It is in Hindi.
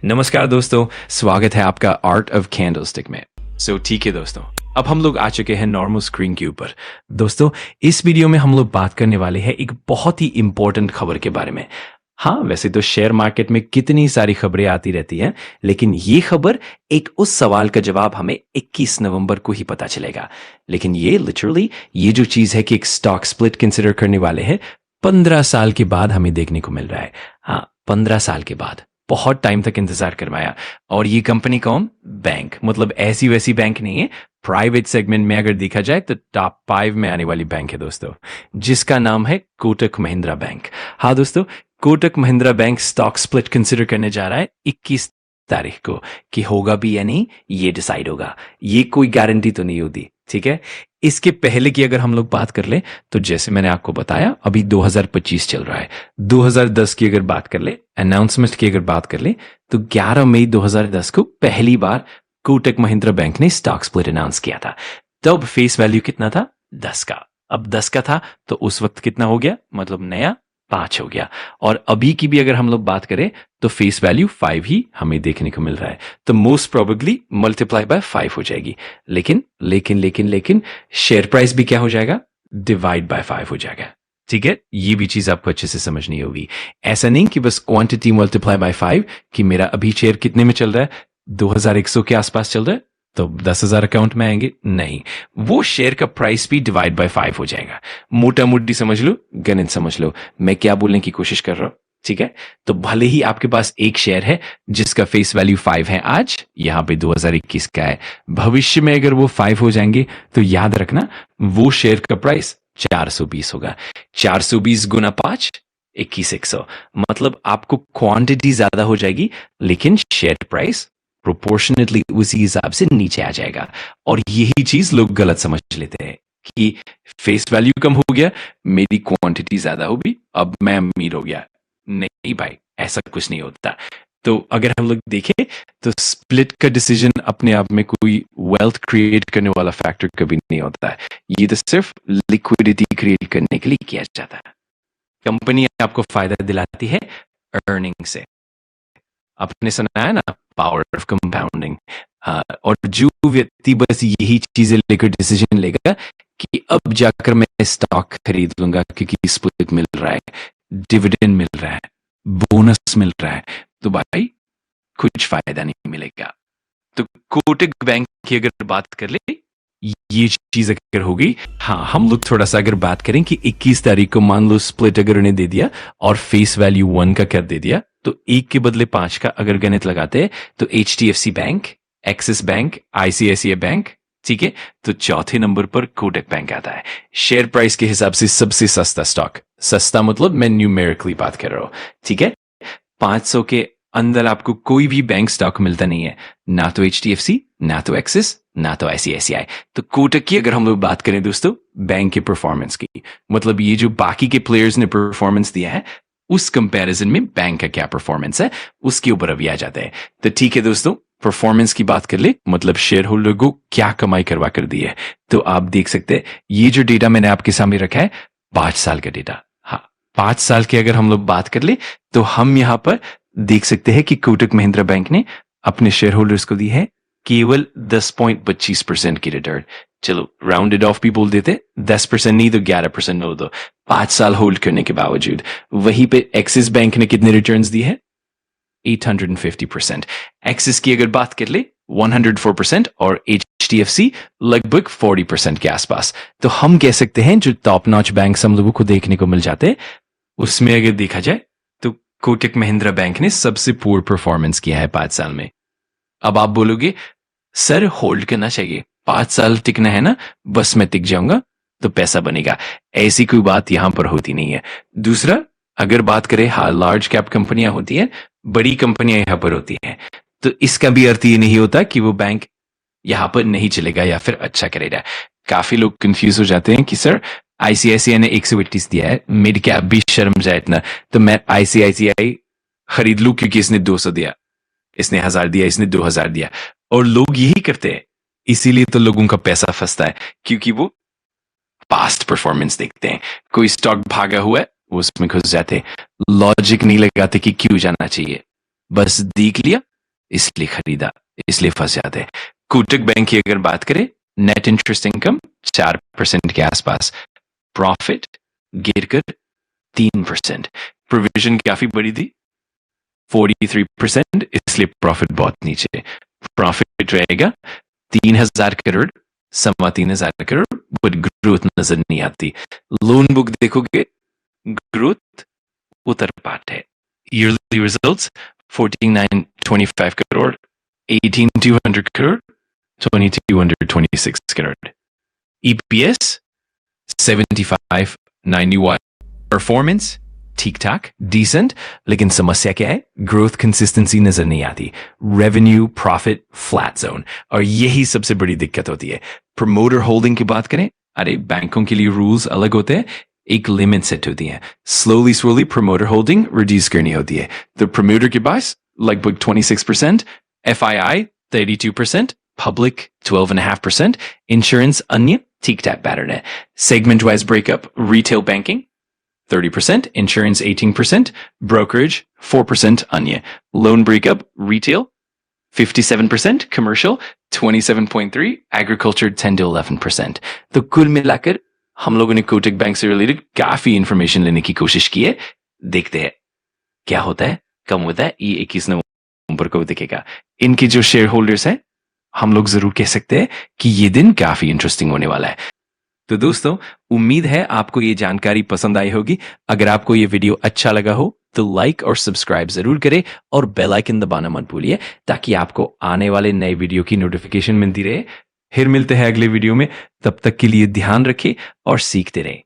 नमस्कार दोस्तों, स्वागत है आपका आर्ट ऑफ कैंडलस्टिक में। ठीक है दोस्तों, अब हम लोग आ चुके हैं नॉर्मल स्क्रीन के ऊपर। दोस्तों, इस वीडियो में हम लोग बात करने वाले हैं एक बहुत ही इंपॉर्टेंट खबर के बारे में। हाँ, वैसे तो शेयर मार्केट में कितनी सारी खबरें आती रहती हैं, लेकिन ये खबर एक उस सवाल का जवाब हमें 21 नवंबर को ही पता चलेगा। लेकिन ये लिटरली ये जो चीज है कि एक स्टॉक स्प्लिट कंसिडर करने वाले हैं, 15 साल के बाद हमें देखने को मिल रहा है। हाँ, 15 साल के बाद, बहुत टाइम तक इंतजार करवाया। और ये कंपनी कौन? बैंक। मतलब ऐसी वैसी बैंक नहीं है, प्राइवेट सेगमेंट में अगर देखा जाए तो टॉप 5 में आने वाली बैंक है दोस्तों, जिसका नाम है कोटक महिंद्रा बैंक। हाँ दोस्तों, Kotak Mahindra bank stock split consider करने जा रहा है 21 तारीख को। कि होगा भी या नहीं ये डिसाइड होगा, ये कोई गारंटी तो नहीं होती, ठीक है। इसके पहले की अगर हम लोग बात कर ले तो जैसे मैंने आपको बताया, अभी 2025 चल रहा है। 2010 की अगर बात कर ले, अनाउंसमेंट की अगर बात कर ले, तो 11 मई 2010 को पहली बार कोटक महिंद्रा बैंक ने स्टॉक स्प्लिट अनाउंस किया था। तब फेस वैल्यू कितना था? 10 का। अब 10 का था तो उस वक्त कितना हो गया? मतलब नया 5 हो गया। और अभी की भी अगर हम लोग बात करें तो फेस वैल्यू 5 ही हमें देखने को मिल रहा है, तो मोस्ट प्रोबेबली मल्टीप्लाई बाय 5 हो जाएगी। लेकिन लेकिन लेकिन लेकिन शेयर प्राइस भी क्या हो जाएगा? डिवाइड बाय 5 हो जाएगा, ठीक है। ये भी चीज आपको अच्छे से समझनी होगी। ऐसा नहीं कि बस क्वांटिटी मल्टीप्लाई बाय 5 कि मेरा अभी शेयर कितने में चल रहा है, 2100 के आसपास चल रहा है तो 10,000 अकाउंट में आएंगे, नहीं। वो शेयर का प्राइस भी डिवाइड बाय 5 हो जाएगा। मोटा मोटी समझ लो, गणित समझ लो मैं क्या बोलने की कोशिश कर रहा हूं, ठीक है। तो भले ही आपके पास एक शेयर है जिसका फेस वैल्यू 5 है आज, यहां पे 2021 का है, भविष्य में अगर वो 5 हो जाएंगे तो याद रखना वो शेयर का प्राइस 420 होगा। 420 गुना 5, 21,100। मतलब आपको क्वांटिटी ज्यादा हो जाएगी लेकिन शेयर प्राइस प्रोपोर्शनेटली उसी हिसाब से नीचे आ जाएगा। और यही चीज लोग गलत समझ लेते हैं कि फेस वैल्यू कम हो गया, मेरी क्वांटिटी ज्यादा होगी, अब मैं अमीर हो गया। नहीं भाई, ऐसा कुछ नहीं होता। तो अगर हम लोग देखें तो स्प्लिट का डिसीजन अपने आप में कोई वेल्थ क्रिएट करने वाला फैक्टर कभी नहीं होता है। ये तो सिर्फ लिक्विडिटी क्रिएट करने के लिए किया जाता है। कंपनी आपको फायदा दिलाती है अर्निंग से। आपने सुना है ना, पावर ऑफ कंपाउंडिंग। और जो व्यक्ति बस यही चीजें लेकर डिसीजन लेगा कि अब जाकर मैं स्टॉक खरीद लूंगा क्योंकि स्प्लिट मिल रहा है, डिविडेंड मिल रहा है, बोनस मिल रहा है, तो भाई कुछ फायदा नहीं मिलेगा। तो कोटक बैंक की अगर बात कर ले, ये चीज अगर होगी, हाँ हम लोग थोड़ा सा अगर बात करें कि 21 तारीख को मान लो स्प्लिट अगर उन्हें दे दिया और फेस वैल्यू 1 का कर दे दिया, तो 1 के बदले 5 का अगर गणित लगाते हैं तो HDFC bank, axis bank, ICICI bank, ठीक है। तो चौथे नंबर पर कोटक बैंक आता है। शेयर प्राइस के हिसाब से सबसे सस्ता स्टॉक, सस्ता मतलब मैं न्यूमेरिकली बात कर रहा हूं, ठीक है। 500 के अंदर आपको कोई भी बैंक स्टॉक मिलता नहीं है, ना तो HDFC, ना तो एक्सिस, ना तो ICICI। तो कोटक की अगर हम लोग बात करें दोस्तों बैंक के परफॉर्मेंस की, मतलब ये जो बाकी के प्लेयर्स ने परफॉर्मेंस दिया है उस कंपैरिजन में बैंक का क्या परफॉर्मेंस है, उसके ऊपर अभी आ जाता है। तो ठीक है दोस्तों, परफॉर्मेंस की बात कर ले, मतलब शेयर होल्डर को क्या कमाई करवा कर दी है। तो आप देख सकते हैं ये जो डेटा मैंने आपके सामने रखा है 5 साल का डेटा। हाँ, 5 साल की अगर हम लोग बात कर ले तो हम यहां पर देख सकते हैं कि कोटक महिंद्रा बैंक ने अपने शेयर होल्डर्स को दी है केवल 10.25% की रिटर्न। चलो राउंडेड ऑफ भी बोल देते, 10% नहीं तो 11% बोल दो, 5 साल होल्ड करने के बावजूद। वहीं पे एक्सिस बैंक ने कितने रिटर्न्स दी है? 850%। एक्सिस की अगर बात कर ले 104% और HDFC लगभग 40% के आसपास। तो हम कह सकते हैं जो टॉप नॉच बैंक हम लोगों को देखने को मिल जाते हैं उसमें अगर देखा जाए तो कोटक महिंद्रा बैंक ने सबसे पुअर परफॉर्मेंस किया है 5 साल में। अब आप बोलोगे सर होल्ड करना चाहिए, 5 साल टिकना है ना, बस मैं टिक जाऊंगा तो पैसा बनेगा। ऐसी कोई बात यहां पर होती नहीं है। दूसरा, अगर बात करें हाँ लार्ज कैप कंपनियां होती हैं, बड़ी कंपनियां यहां पर होती हैं, तो इसका भी अर्थ ये नहीं होता कि वो बैंक यहां पर नहीं चलेगा या फिर अच्छा करेगा। काफी लोग कंफ्यूज हो जाते हैं कि सर ICICI ने 128 दिया है, मिड कैप भी शर्म जाए इतना, तो मैं ICICI खरीद लूं क्योंकि इसने 200 दिया, इसने 1000 दिया, इसने 2000 दिया। और लोग यही करते हैं, इसीलिए तो लोगों का पैसा फंसता है, क्योंकि वो पास्ट परफॉर्मेंस देखते हैं। कोई स्टॉक भागा हुआ है वो उसमें घुस जाते हैं, लॉजिक नहीं लगाते कि क्यों जाना चाहिए। बस देख लिया इसलिए खरीदा, इसलिए फंस जाते हैं। कोटक बैंक की अगर बात करें, नेट इंटरेस्ट इनकम 4% के आसपास, प्रॉफिट गिरकर 3%, प्रोविजन काफी बड़ी थी 43%, इसलिए प्रॉफिट बहुत नीचे। प्रॉफिट रहेगा 3,000 करोड़, 3,500 करोड़, बट ग्रोथ नजर नहीं आती। लोन बुक देखोगे, ग्रोथ उतर पाट है। Yearly results 14,925 crore, 18,200 crore, 2,226 crore. EPS 75.91। Performance ठीक ठाक, डिसेंट, लेकिन समस्या क्या है? ग्रोथ कंसिस्टेंसी नजर नहीं आती। रेवेन्यू प्रॉफिट फ्लैट जोन, और यही सबसे बड़ी दिक्कत होती है। प्रमोटर होल्डिंग की बात करें, अरे बैंकों के लिए रूल्स अलग होते हैं, एक लिमिट सेट होती है। स्लोली प्रमोटर होल्डिंग रिड्यूस करनी होती है। तो प्रमोटर के पास लगभग 26%, FII 32%, पब्लिक 12.5%, इंश्योरेंस अन्य ठीक ठाक पैटर्न है। Segment wise breakup, retail banking 30%, insurance 18%, brokerage 4%, anya. Loan breakup, retail 57%, commercial 27.3%, agriculture 10 to 11%. तो कुल मिलाकर हम लोगों ने कोटक बैंक से रिलेटेड काफी इंफॉर्मेशन लेने की कोशिश की है। देखते हैं क्या होता है, कम होता है, ये 21 नवंबर को दिखेगा। इनके जो शेयर होल्डर्स हैं, हम लोग जरूर कह सकते हैं कि ये दिन काफी इंटरेस्टिंग होने वाला है। तो दोस्तों, उम्मीद है आपको ये जानकारी पसंद आई होगी। अगर आपको ये वीडियो अच्छा लगा हो तो लाइक और सब्सक्राइब जरूर करें और बेल आइकन दबाना मत भूलिए, ताकि आपको आने वाले नए वीडियो की नोटिफिकेशन मिलती रहे। फिर मिलते हैं अगले वीडियो में, तब तक के लिए ध्यान रखें और सीखते रहें।